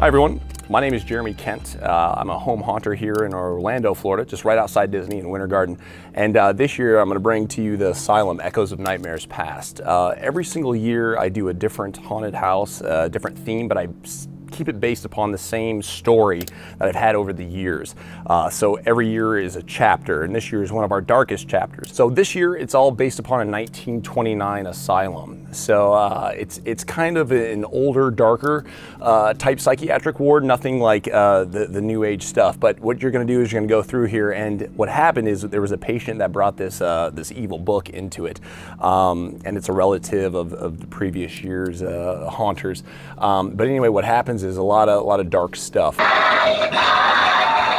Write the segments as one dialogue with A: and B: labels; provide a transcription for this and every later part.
A: Hi everyone, my name is Jeremy Kent. I'm a home haunter here in Orlando, Florida, just right outside Disney in Winter Garden. And this year I'm going to bring to you the Asylum, Echoes of Nightmares Past. Every single year I do a different haunted house, a different theme, but I keep it based upon the same story that I've had over the years. So every year is a chapter, and this year is one of our darkest chapters. So this year it's all based upon a 1929 asylum. So it's kind of an older, darker type psychiatric ward, nothing like the new age stuff. But what you're going to do is you're going to go through here, and what happened is that there was a patient that brought this this evil book into it, and it's a relative of the previous year's haunters. But anyway, what happens is a lot of dark stuff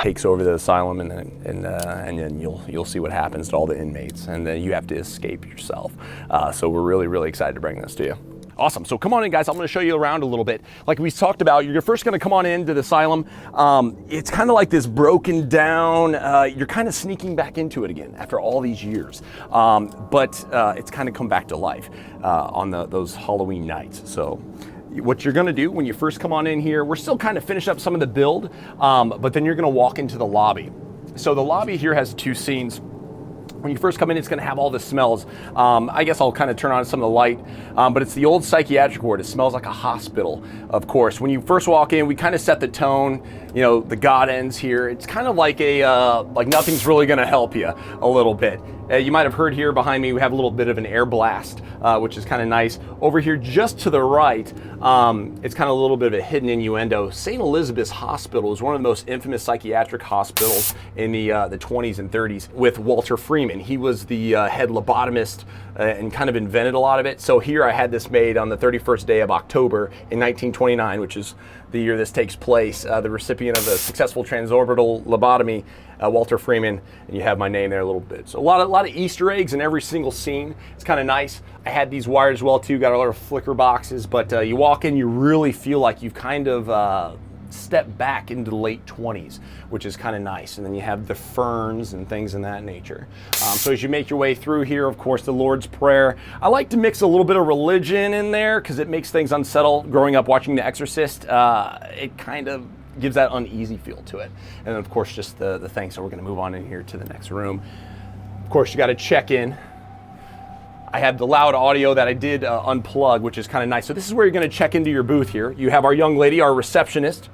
A: takes over the asylum, and then you'll see what happens to all the inmates, and then you have to escape yourself. So we're really excited to bring this to you. Awesome. So come on in, guys. I'm going to show you around a little bit. Like we talked about, you're first going to come on into the asylum. It's kind of like this broken down. You're kind of sneaking back into it again after all these years. But it's kind of come back to life on those Halloween nights. So what you're going to do when you first come on in here, we're still kind of finishing up some of the build, but then you're going to walk into the lobby. So the lobby here has two scenes. When you first come in, it's going to have all the smells. I guess I'll kind of turn on some of the light, but it's the old psychiatric ward. It smells like a hospital, of course. When you first walk in, we kind of set the tone. You know, the God ends here. It's kind of like like nothing's really going to help you a little bit. You might have heard here behind me, we have a little bit of an air blast, which is kind of nice. Over here, just to the right, it's kind of a little bit of a hidden innuendo. St. Elizabeth's Hospital is one of the most infamous psychiatric hospitals in the 20s and 30s with Walter Freeman. He was the head lobotomist and kind of invented a lot of it. So here I had this made on the 31st day of October in 1929, which is the year this takes place. The recipient of a successful transorbital lobotomy, Walter Freeman, and you have my name there a little bit. So a lot of Easter eggs in every single scene. It's kind of nice. I had these wired as well too, got a lot of flicker boxes, but you walk in, you really feel like you've kind of step back into the late 20s, which is kind of nice. And then you have the ferns and things in that nature. So as you make your way through here, of course, the Lord's Prayer. I like to mix a little bit of religion in there because it makes things unsettled. Growing up watching The Exorcist, it kind of gives that uneasy feel to it. And then of course, just the thing. So we're gonna move on in here to the next room. Of course, you gotta check in. I have the loud audio that I did unplug, which is kind of nice. So this is where you're going to check into your booth here. You have our young lady, our receptionist.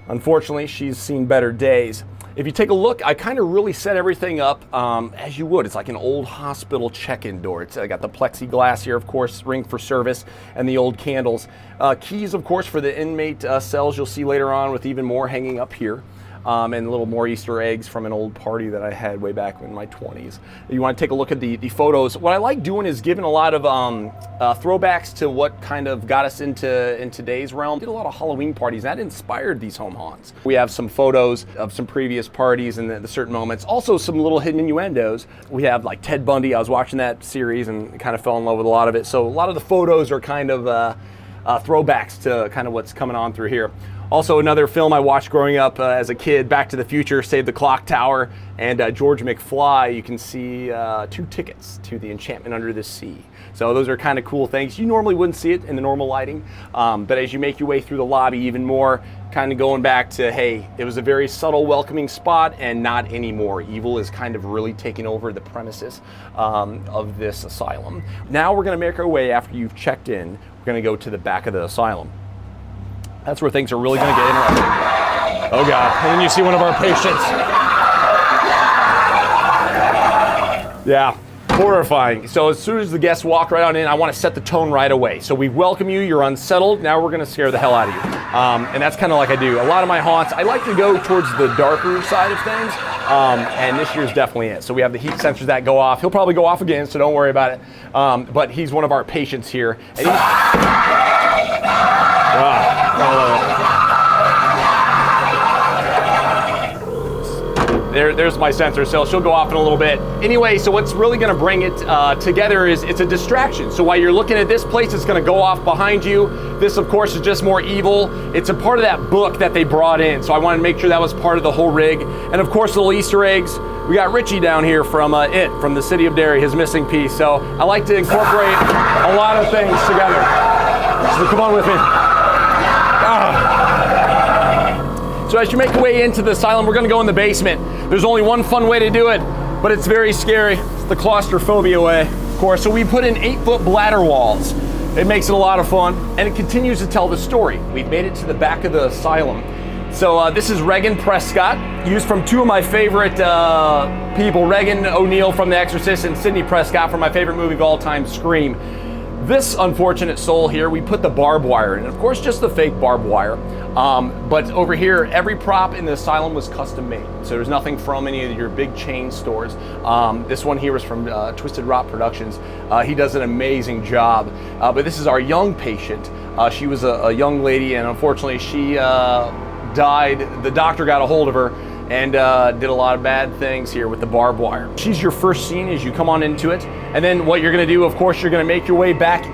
A: Unfortunately, she's seen better days. If you take a look, I kind of really set everything up as you would. It's like an old hospital check-in door. I got the plexiglass here, of course, ring for service, and the old candles. Keys, of course, for the inmate cells you'll see later on with even more hanging up here. And a little more Easter eggs from an old party that I had way back in my 20s. You want to take a look at the photos. What I like doing is giving a lot of throwbacks to what kind of got us in today's realm. Did a lot of Halloween parties. That inspired these home haunts. We have some photos of some previous parties and the certain moments. Also some little hidden innuendos. We have like Ted Bundy. I was watching that series and kind of fell in love with a lot of it. So a lot of the photos are kind of throwbacks to kind of what's coming on through here. Also, another film I watched growing up as a kid, Back to the Future, Save the Clock Tower, and George McFly. You can see 2 tickets to the Enchantment Under the Sea. So those are kind of cool things. You normally wouldn't see it in the normal lighting, but as you make your way through the lobby even more, kind of going back to, hey, it was a very subtle, welcoming spot, and not anymore. Evil is kind of really taking over the premises of this asylum. Now we're going to make our way, after you've checked in, we're going to go to the back of the asylum. That's where things are really going to get interesting. Oh God, and then you see one of our patients. Yeah, horrifying. So as soon as the guests walk right on in, I want to set the tone right away. So we welcome you, you're unsettled, now we're going to scare the hell out of you. And that's kind of like I do. A lot of my haunts, I like to go towards the darker side of things, and this year's definitely it. So we have the heat sensors that go off. He'll probably go off again, so don't worry about it. But he's one of our patients here. And There's my sensor, so she'll go off in a little bit. Anyway, so what's really gonna bring it together is it's a distraction. So while you're looking at this place, it's gonna go off behind you. This, of course, is just more evil. It's a part of that book that they brought in. So I wanted to make sure that was part of the whole rig. And of course, little Easter eggs. We got Richie down here from from the city of Derry, his missing piece. So I like to incorporate a lot of things together. So come on with me. Ah. So as you make your way into the asylum, we're gonna go in the basement. There's only one fun way to do it, but it's very scary. It's the claustrophobia way, of course. So we put in 8-foot bladder walls. It makes it a lot of fun, and it continues to tell the story. We've made it to the back of the asylum. So this is Regan Prescott, used from two of my favorite people, Regan O'Neill from The Exorcist and Sidney Prescott from my favorite movie of all time, Scream. This unfortunate soul here, we put the barbed wire in, of course just the fake barbed wire. But over here, every prop in the asylum was custom made. So there's nothing from any of your big chain stores. This one here was from Twisted Rock Productions. He does an amazing job. But this is our young patient. She was a young lady, and unfortunately she died. The doctor got a hold of her and did a lot of bad things here with the barbed wire. She's your first scene as you come on into it. And then what you're gonna do, of course, you're gonna make your way back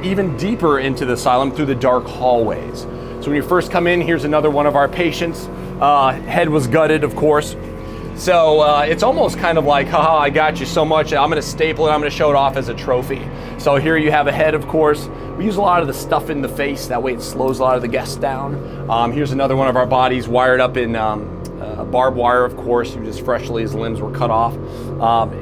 A: even deeper into the asylum through the dark hallways. So when you first come in, here's another one of our patients. Head was gutted, of course. So it's almost kind of like, haha, I got you so much, I'm gonna staple it, I'm gonna show it off as a trophy. So here you have a head, of course. We use a lot of the stuff in the face, that way it slows a lot of the guests down. Here's another one of our bodies wired up in barbed wire, of course, just freshly his limbs were cut off.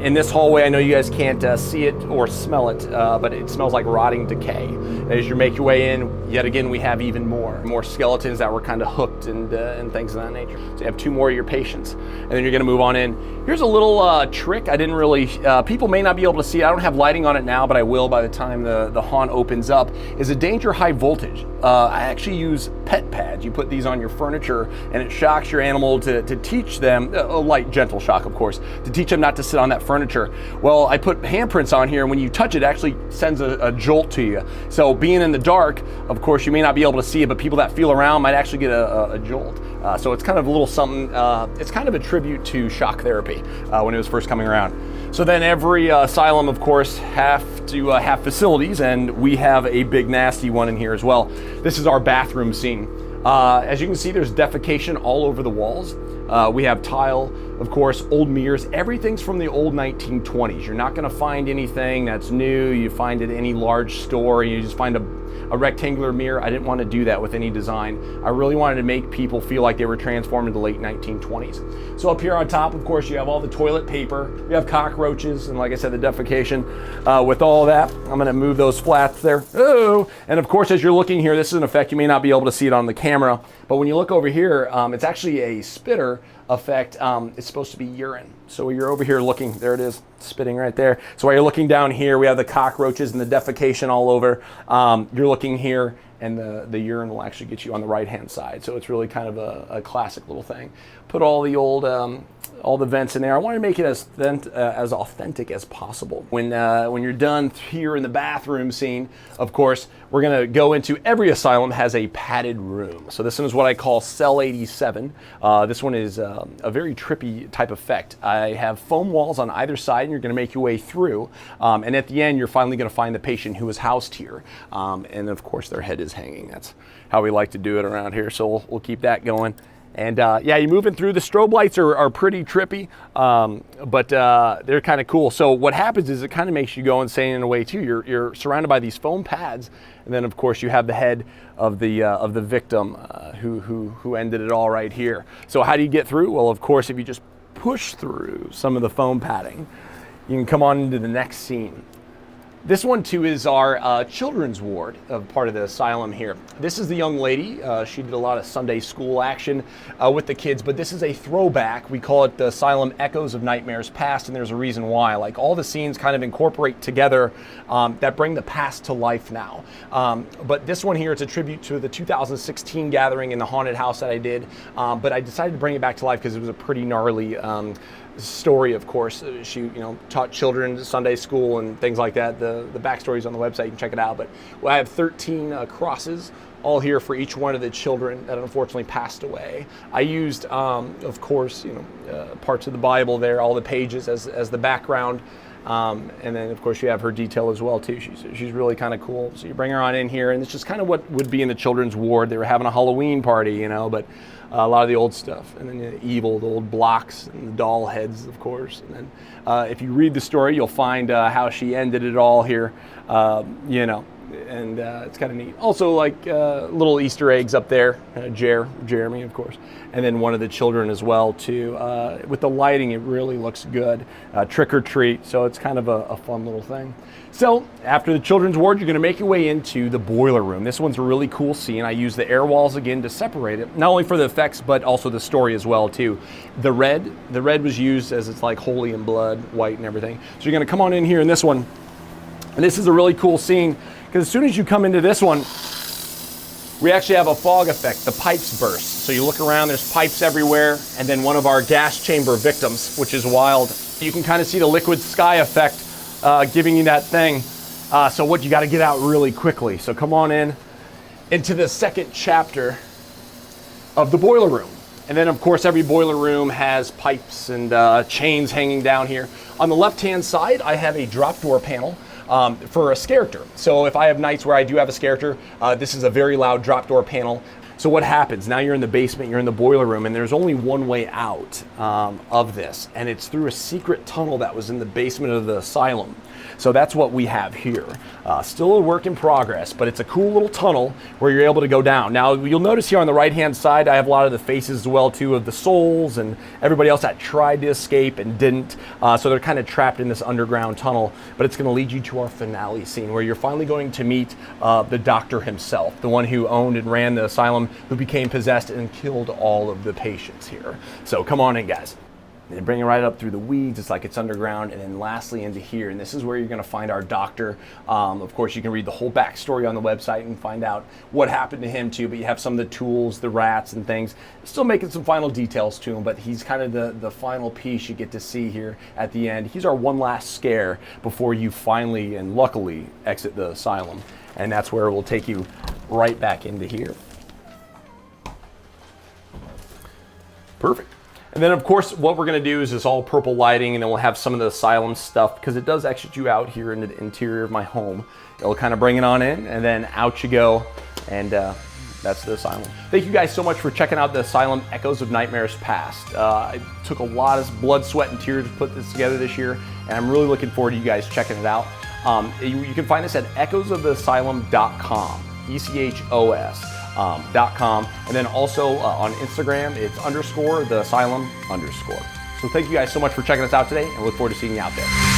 A: In this hallway, I know you guys can't see it or smell it, but it smells like rotting decay. As you make your way in, yet again, we have even more skeletons that were kind of hooked and things of that nature. So you have two more of your patients, and then you're gonna move on in. Here's a little trick I didn't really, people may not be able to see. I don't have lighting on it now, but I will by the time the haunt opens up, is a danger high voltage. I actually use pet pads. You put these on your furniture and it shocks your animal to teach them, a light gentle shock of course, to teach them not to sit on that furniture. Well, I put handprints on here, and when you touch it, it actually sends a jolt to you. So being in the dark, of course, you may not be able to see it, but people that feel around might actually get a jolt. So it's kind of a little something, it's kind of a tribute to shock therapy when it was first coming around. So then every asylum, of course, have to have facilities, and we have a big nasty one in here as well. This is our bathroom scene. As you can see, there's defecation all over the walls. We have tile, of course, old mirrors. Everything's from the old 1920s. You're not gonna find anything that's new. You find it at any large store, you just find a rectangular mirror. I didn't want to do that with any design. I really wanted to make people feel like they were transformed in the late 1920s. So up here on top, of course, you have all the toilet paper. We have cockroaches, and like I said, the defecation. With all that, I'm gonna move those flats there. Oh, and of course, as you're looking here, this is an effect. You may not be able to see it on the camera, but when you look over here, it's actually a spitter effect. It's supposed to be urine. So you're over here looking, there it is, spitting right there. So while you're looking down here, we have the cockroaches and the defecation all over. You're looking here, and the urine will actually get you on the right-hand side. So it's really kind of a classic little thing. Put all the old, all the vents in there. I want to make it as authentic as possible. When you're done here in the bathroom scene, of course, we're gonna go into, every asylum has a padded room. So this one is what I call Cell 87. This one is a very trippy type effect. I have foam walls on either side, and you're gonna make your way through. And at the end, you're finally gonna find the patient who was housed here. And of course, their head is hanging. That's how we like to do it around here. So we'll keep that going. And yeah, you're moving through. The strobe lights are pretty trippy, but they're kind of cool. So what happens is it kind of makes you go insane in a way too. You're surrounded by these foam pads, and then of course you have the head of the victim who ended it all right here. So how do you get through? Well, of course, if you just push through some of the foam padding, you can come on into the next scene. This one too is our children's ward of part of the asylum here. This is the young lady. She did a lot of Sunday school action with the kids, but this is a throwback. We call it the Asylum Echoes of Nightmares Past, and there's a reason why. Like, all the scenes kind of incorporate together that bring the past to life now. But this one here, it's a tribute to the 2016 gathering in the haunted house that I did, but I decided to bring it back to life because it was a pretty gnarly story, of course. She, taught children Sunday school and things like that. The backstory's on the website, you can check it out. But I have 13 crosses, all here for each one of the children that unfortunately passed away. I used, of course, parts of the Bible there, all the pages as the background. And then, of course, you have her detail as well, too. She's really kind of cool. So you bring her on in here, and it's just kind of what would be in the children's ward. They were having a Halloween party, but a lot of the old stuff. And then the old blocks, and the doll heads, of course. And then if you read the story, you'll find how she ended it all here. and it's kind of neat. Also, like little Easter eggs up there, Jeremy, of course, and then one of the children as well too. With the lighting, it really looks good. Trick or treat, so it's kind of a fun little thing. So after the children's ward, you're going to make your way into the boiler room. This one's a really cool scene. I use the air walls again to separate it, not only for the effects but also the story as well too. The red was used as it's like holy in blood, white and everything. So you're going to come on in here in this one, and this is a really cool scene because as soon as you come into this one, we actually have a fog effect. The pipes burst. So you look around, there's pipes everywhere, and then one of our gas chamber victims, which is wild. You can kind of see the liquid sky effect giving you that thing. So what you got to get out really quickly. So come on in into the second chapter of the boiler room. And then of course every boiler room has pipes and chains hanging down here. On the left hand side I have a drop door panel for a character. So if I have nights where I do have a character, this is a very loud drop door panel. So what happens? Now you're in the basement, you're in the boiler room, and there's only one way out of this, and it's through a secret tunnel that was in the basement of the asylum. So that's what we have here. Still a work in progress, but it's a cool little tunnel where you're able to go down. Now you'll notice here on the right hand side I have a lot of the faces as well too of the souls and everybody else that tried to escape and didn't. So they're kind of trapped in this underground tunnel, but it's going to lead you to our finale scene where you're finally going to meet the doctor himself, the one who owned and ran the asylum, who became possessed and killed all of the patients here. So come on in, guys. They bring it right up through the weeds, it's like it's underground, and then lastly into here, and this is where you're going to find our doctor. Of course, you can read the whole backstory on the website and find out what happened to him too, but you have some of the tools, the rats and things, still making some final details to him, but he's kind of the final piece you get to see here at the end. He's our one last scare before you finally and luckily exit the asylum, and that's where we'll take you right back into here. Perfect. And then of course what we're going to do is this all purple lighting, and then we'll have some of the asylum stuff because it does exit you out here into the interior of my home. It'll kind of bring it on in, and then out you go, and that's the asylum. Thank you guys so much for checking out the Asylum Echoes of Nightmares Past. It took a lot of blood, sweat, and tears to put this together this year, and I'm really looking forward to you guys checking it out. You can find us at echoesoftheasylum.com, ECHOS. .com, and then also on Instagram it's _theasylum_. So thank you guys so much for checking us out today, and look forward to seeing you out there.